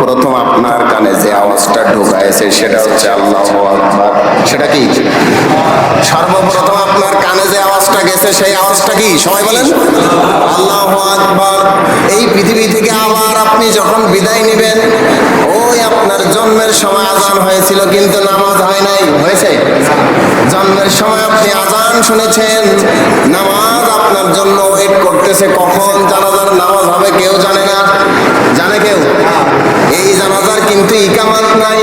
সর্বপ্রথম আপনার কানে যে আওয়াজটা ঢোকায়েছে সেটা হচ্ছে আল্লাহু আকবার। সেটা কি? সর্বপ্রথম আপনার কানে যে আওয়াজটা গেছে সেই আওয়াজটা কি? সবাই বলেন আল্লাহু আকবার। এই পৃথিবী থেকে আবার আপনি যখন বিদায় নেবেন, ওই আপনার জন্মের সময় আজান হয়েছিল কিন্তু নামাজ হয় নাই। হয়েছে? জন্মের সময় আপনি আজান শুনেছেন, নামাজ আপনার জন্য ওয়েট করতেছে, কখন জানাজার নামাজ হবে কেউ জানে না। জানে কেউ? এই জানাজার কিন্তু ইকামাত নাই,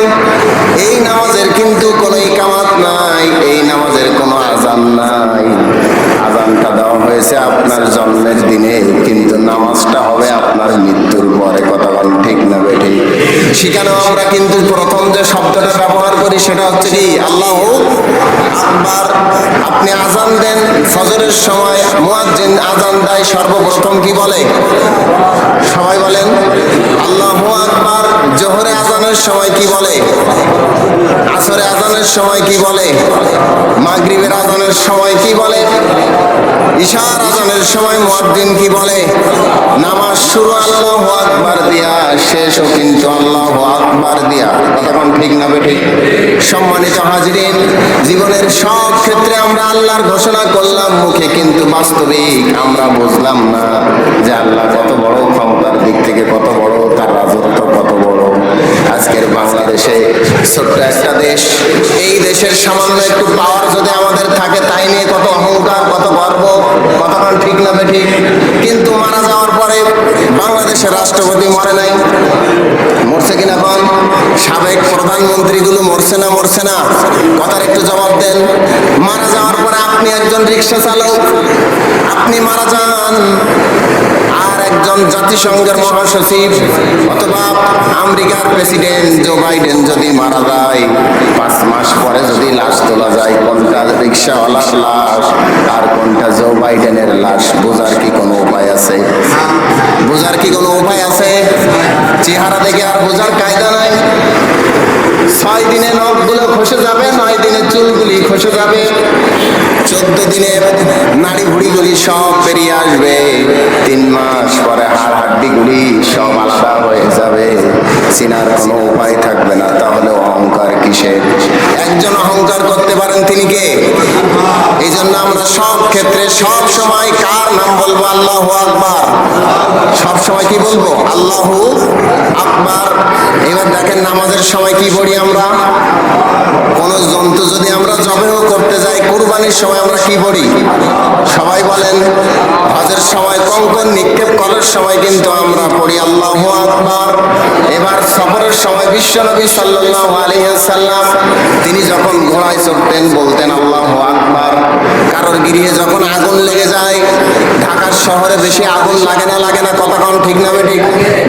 এই নামাজের কিন্তু কোনো ইকামাত নাই, এই নামাজের কোনো আজান নাই। আজানটা দেওয়া হয়েছে আপনার জন্মের দিনে, কিন্তু নামাজটা হবে আপনার মৃত্যুর পরে। কথা বল ঠিক না বেঠিক? সেখানেও আমরা কিন্তু প্রথম যে শব্দটা ব্যবহার করি সেটা হচ্ছে কি? আল্লাহু আকবার। আপনি আজান দেন ফজরের সময়, মুয়াজ্জিন আজান দেয়, সর্বপ্রথম কি বলে? সবাই বলেন আল্লাহু আকবার। জোহরে আজানের সময় কি বলে? আসরে আজানের সময় কি বলে? মাগরিবের আজানের সময় কি বলে? ইশার আজানের সময় মুয়াজ্জিন কি বলে? নামাজ শুরু আল্লাহু আকবার দিয়া, শেষও কিন্তু আল্লাহু আকবার দিয়া। তখন ঠিক না বেঠিক? সম্মানিত হাজিরিন, জীবনের সব ক্ষেত্রে আমরা আল্লাহর ঘোষণা করলাম মুখে, কিন্তু বাস্তবিক আমরা বুঝলাম না যে আল্লাহ কত বড়, ক্ষমতার দিক থেকে কত বড়, তার রাজত্ব কত বড়। আজকের বাংলাদেশে ছোট্ট একটা দেশ, এই দেশের সামান্য একটু পাওয়ার যদি আমাদের থাকে, তাই নিয়ে কত অহংকার, কত গর্ব। কতক্ষণ ঠিক না বেঠিক? কিন্তু মারা যাওয়ার পরে বাংলাদেশের রাষ্ট্রপতি মরে নাই, মরছে কিনা কোন? সাবেক প্রধানমন্ত্রীগুলো মরছে না মরছে না? কথার একটু জবাব দেন। মারা যাওয়ার পরে আপনি একজন রিক্সা চালক, আপনি মারা যান, আর একজন জাতিসংঘের মহাসচিব অথবা আমেরিকার প্রেসিডেন্ট জো বাইডেন যদি মারা যায়, 5 মাস পরে যদি লাশ তোলা যায়, কোনটা রিক্সাওয়ালার লাশ আর কোনটা জো বাইডেনের লাশ, বোঝার কি কোনো উপায় আছে? বোঝার কি কোনো উপায় আছে? চেহারা দেখে আর বোঝার কায়দা নাই। 6 দিনে নখগুলো খসে যাবে, 9 দিনে চুলগুলি খসে যাবে, 14 দিনে নাড়ি ভুড়িগুলি সব বেরিয়ে আসবে, 3 মাস পরে হাড় হাড্ডিগুলি সব আলাদা হয়ে যাবে, চিনার কোনো উপায় থাকবে না। তাহলে অহংকার কিসের? একজন অহংকার করতে পারেন, তিনি কে? এই জন্য আমরা সব ক্ষেত্রে সব সময় কার নাম বলবো? আল্লাহু আকবার। সব সময় কি বলবো? আল্লাহু আকবার। এবার দেখেন নামাজের সময় কি পড়ি আমরা? কোন জন্তু যদি আমরা জবেহ করতে যাই, কুরবানির সময় আমরা কি পড়ি? সবাই বলেন। হজের সময় কঙ্কন নিক্ষেপ করার সময় কিন্তু আমরা পড়ি আল্লাহু আকবার। এবার সফরের সময় বিশ্বনবী সাল্লাল্লাহু আলাইহি ওয়াসাল্লাম তিনি যখন ঘোড়ায় চড়তেন বলতেন আল্লাহু আকবার। কারোর গৃহে যখন আগুন লেগে যায়, ঢাকার শহরে বেশি আগুন লাগে না? কতক্ষণ ঠিক না বেঠিক?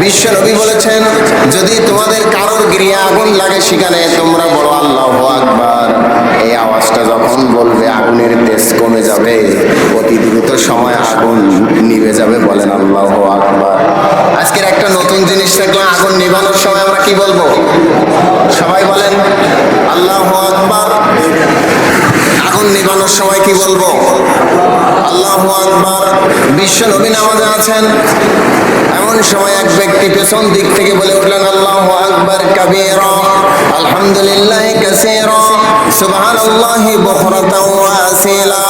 বিশ্বনবী বলেছেন, যদি তোমাদের কারোর গৃহে আগুন লাগে, সেখানে তোমরা বলো আল্লাহু আকবার। এই আওয়াজটা যখন বলবে, আগুনের তেজ কমে যাবে, অতি দ্রুত সময় আগুন নিভে যাবে। বলেন আল্লাহু আকবার। আজকের একটা নতুন জিনিস দেখলাম, আগুন নিভানোর সময় আমরা কি বলবো? সবাই বলেন আল্লাহু আকবার। আগুন নিভানোর সময় কি বলবো? আল্লাহু আকবার। বিশ্বনবী নামাজে আছেন, এমন সময় এক ব্যক্তি পেছন দিক থেকে বলে উঠলেন আল্লাহু আকবার কাবীরা, আলহামদুলিল্লাহি কাসীরা, সুবহানাল্লাহি বুকরাতাও ওয়া আসীলা।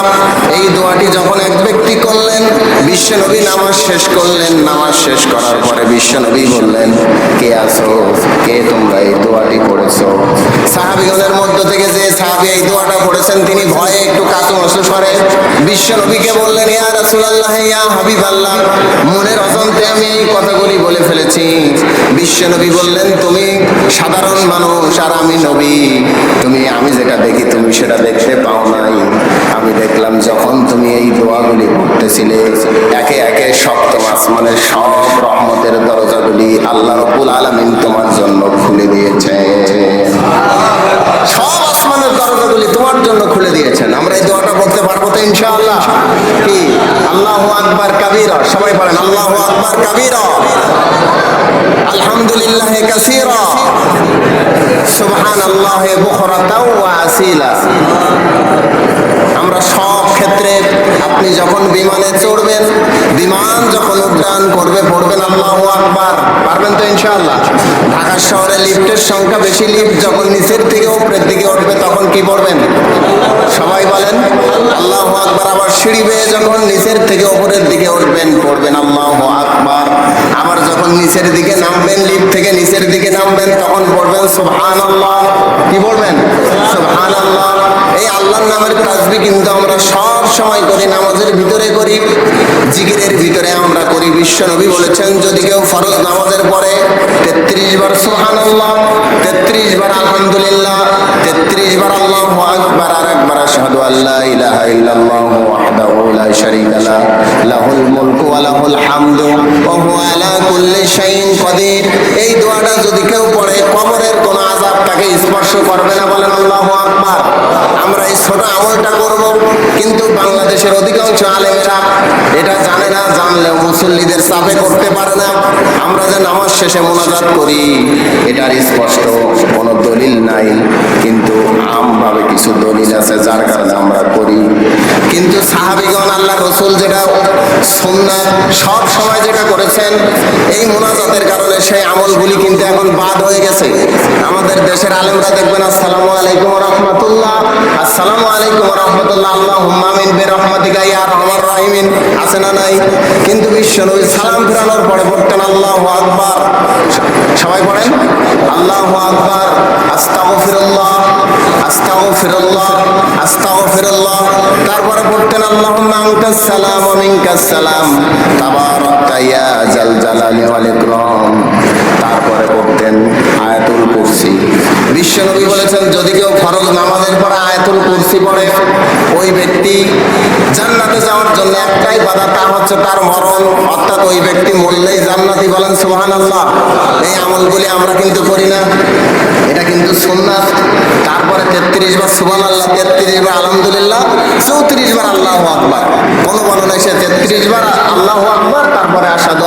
এই দোয়াটি যখন এক ব্যক্তি করলেন, বিশ্বনবী নামাজ শেষ করলেন। নামাজ শেষ করার পরে বিশ্বনবী বললেন, কে আছো? কে তোমরা এই দোয়াটি পড়েছো? সাহাবীগণের মধ্য থেকে যে সাহাবী এই দোয়াটা পড়েছেন, তিনি ভয়ে একটু কাতু মাসু করে বিশ্বনবীকে বললেন, ইয়া রাসূলুল্লাহ, ইয়া হাবিবাল্লাহ, মনের অজান্তে আমি এই কথাগুলি বলে ফেলেছি। বিশ্বনবী বললেন, তুমি সাধারণ মানুষ আর আমি নবী, আমি যেটা দেখি তুমি সেটা দেখতে পাও নাই। আমি দেখলাম যখন তুমি এই দোয়াগুলি পড়তেছিলে, একে একে সপ্তম আসমানের সব রহমতের দরজাগুলি আল্লাহ রাব্বুল আলামিন তোমার জন্য খুলে দিয়েছে। সব আসমানের দরজাগুলি তোমার জন্য খুলে দিয়েছেন। আমরা এই দোয়াটা বলতে পারবো তো ইনশাআল্লাহ? কি? আল্লাহু আকবার কাবীরা। সবাই বলেন আল্লাহু আকবার কাবীরা, আলহামদুলিল্লাহি কাসীরা, সুবহানাল্লাহি বুকরাতাও ওয়া আসিলা। আমরা সব ক্ষেত্রে আপনি যখন বিমানে চড়বেন, বিমান যখন উড্ডয়ন করবে পড়বেন আল্লাহু আকবার। পারবেন তো ইনশাআল্লাহ? ঢাকা শহরে লিফটের সংখ্যা বেশি, লিফট যখন নিচের থেকে উপরের দিকে উঠবে তখন কি পড়বেন? সবাই বলেন আল্লাহু আকবার। আবার সিঁড়ি বেয়ে যখন নিচের থেকে উপরের দিকে উঠবেন পড়বেন আল্লাহু আকবার। আবার যখন নিচের দিকে নামবেন, লিফট থেকে নিচের দিকে নামবেন তখন পড়বেন সুবহানাল্লাহ। কি পড়বেন? সুবহানাল্লাহ। এই আল্লাহর নামের তাসবিহ কিন্তু আমরা সব সময় করি, নামাজের ভিতরে করি, জিকিরের ভিতরে আমরা করি। বিশ্বনবী বলেছেন যদি কেউ ফরজ নামাজের পরে 33 বার সুবহানাল্লাহ, 33 বার আলহামদুলিল্লাহ, 33 বার আল্লাহু আকবার, আর একবার আশহাদু আল্লা ইলাহা ইল্লাল্লাহু ওয়াহদাহু লা শারীকা লাহু লাহুল মুলকু ওয়া লাহুল হামদু ওয়া হুয়া আলা কুল্লি শাইইন কাদির, এই দোয়াটা যদি কেউ পড়ে কবরের কোন আযাব তাকে স্পর্শ করবে না। বলেন আল্লাহু আকবার। আমরা এই ছোট আমলটা করব, কিন্তু বাংলাদেশের অধিকাংশ আলেমেরা এটা জানে না, জানলেও মুসল্লিদের চাপে করতে পারে না। আমরা যে নামাজ শেষে মোনাজাত করি এটার স্পষ্ট কোনো দলিল নাই, কিন্তু আমভাবে কিছু দলিল আছে যার কারণে আমরা করি। কিন্তু সাহাবীগণ আল্লাহ রাসূল যেটা সুন্নাত সব সময় যেটা করেছেন, এই মোনাজাতের কারণে সেই আমলগুলি কিন্তু এখন বাদ হয়ে গেছে। আমাদের দেশের আলেমরা দেখবেন আসসালামু আলাইকুম ওয়া রাহমাতুল্লাহ, আসসালামু আলাইকুম ওয়া রাহমাতুল্লাহ, আল্লাহুম্মা আমিন বিরহমাতিকা ইয়া আরহামার রাহিমিন, আছে না নাই? কিন্তু বিশ্বনবী সালাম ফেরানোর পরে পড়তেন আল্লাহু আকবার। সবাই পড়েন আল্লাহু আকবার, আস্তাগফিরুল্লাহ, আস্তাগফিরুল্লাহ, আস্তাগফিরুল্লাহ। তারপরে পড়তেন আল্লাহুম্মা আনতাস সালাম ওয়া মিনকাস সালাম, তাবারাকতা ইয়া জাল জালালি ওয়াল ইকরাম। তারপরে পড়তেন আয়াতুল কুরসি। বিশ্বনবী বলেছেন যদি কেউ ফরজ নামাজের পরে আয়াতুল কুরসি পড়ে ওই ব্যক্তি জান্নাতে যাওয়ার জন্য একটাই বাধা, তা হচ্ছে তার মরণ, অর্থাৎ ওই ব্যক্তি মরলেই জান্নাতি। বলেন সুবহানাল্লাহ। এই আমলগুলি আমরা কিন্তু করি না, এটা কিন্তু সুন্নাত। তারপরে 33 বার সুবহানাল্লাহ, 33 বার আলহামদুলিল্লাহ, 34 বার আল্লাহু আকবার। কোন বর্ণনায় সে 33 বার আল্লাহু আকবার, তারপরে আশহাদু